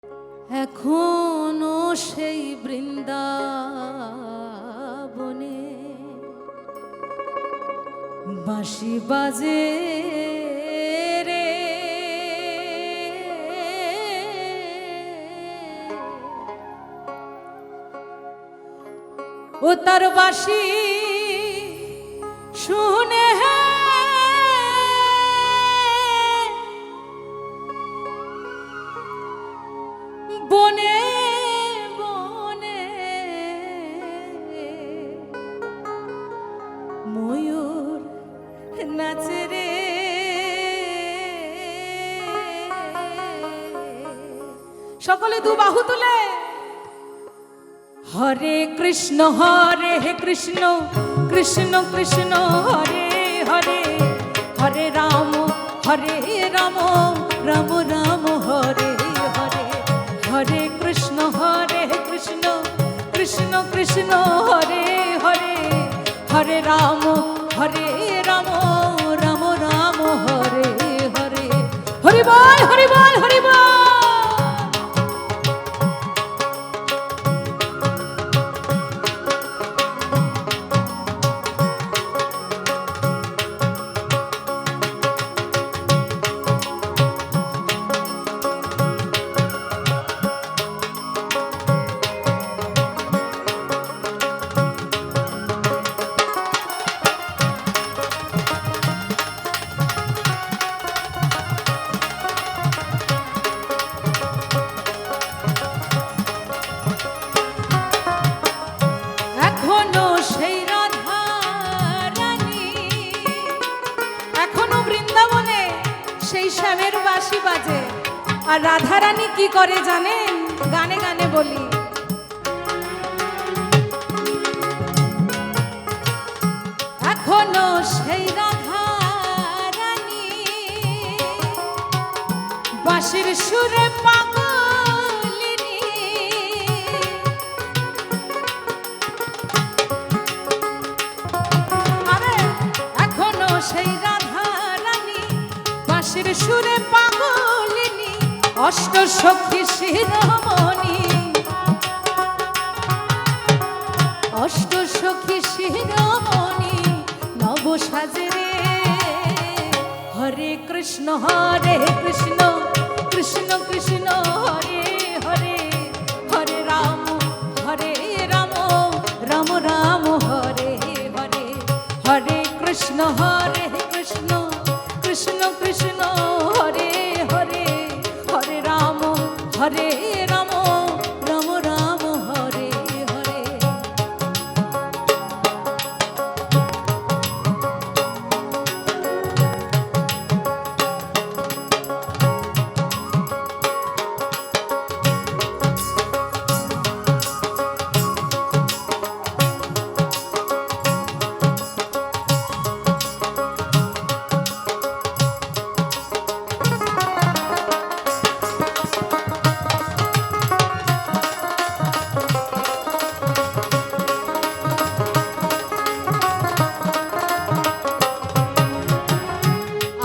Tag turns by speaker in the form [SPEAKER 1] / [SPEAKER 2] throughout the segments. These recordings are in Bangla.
[SPEAKER 1] এখনো সেই বৃন্দাবনে বাঁশি বাজে রে, ও তার বাঁশি শুনে বনে বনে ময়ূর নাচে রে। সকলে দু বাহু তুলে হরে কৃষ্ণ কৃষ্ণ কৃষ্ণ হরে হরে, হরে রাম রাম রাম হরে হরে, হরে কৃষ্ণ কৃষ্ণ কৃষ্ণ হরে হরে, হরে রাম রাম রাম হরে হরে। হরি বল হরি বল হরি বল। শ্যামের বাঁশি বাজে আর রাধারানী কি করে জানেন? গানে গানে বলি, এখনো সেই রাধারানী বাঁশির সুরে পাগলিনী, আরে এখনো সেই বাঁশির সুরে পাগলিনী, অষ্ট সখী শিরোমণি, অষ্ট সখী শিরোমণি নব সাজে রে। হরে কৃষ্ণ কৃষ্ণ কৃষ্ণ হরে হরে, হরে রাম রাম রাম হরে হরে, হরে কৃষ্ণ কৃষ্ণ কৃষ্ণ কৃষ্ণ হরে হরে, হরে রাম রাম রাম হরে হরে।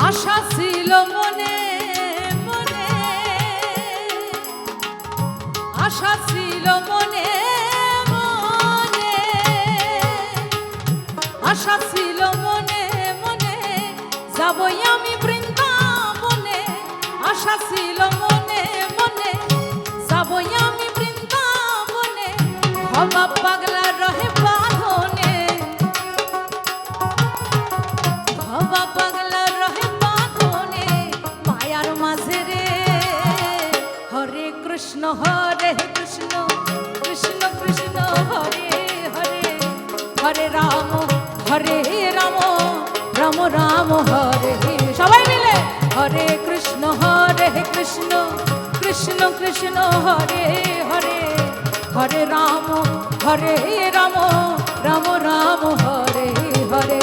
[SPEAKER 1] আশা ছিল মনে মনে, আশা ছিল মনে মনে, আশা ছিল মনে মনে, যাবই আমি বৃন্দাবনে। আশা ছিল মনে মনে, যাবই আমি বৃন্দাবনে। ভবা পাগলা রহে বাঁধনে, ভবা পাগলা রহে বাঁধনে মায়ার মাঝে রে। হরে কৃষ্ণ কৃষ্ণ কৃষ্ণ হরে হরে, হরে রাম রাম রাম হরে। সবাই মিলে হরে কৃষ্ণ কৃষ্ণ কৃষ্ণ হরে হরে, হরে রাম রাম রাম হরে হরে।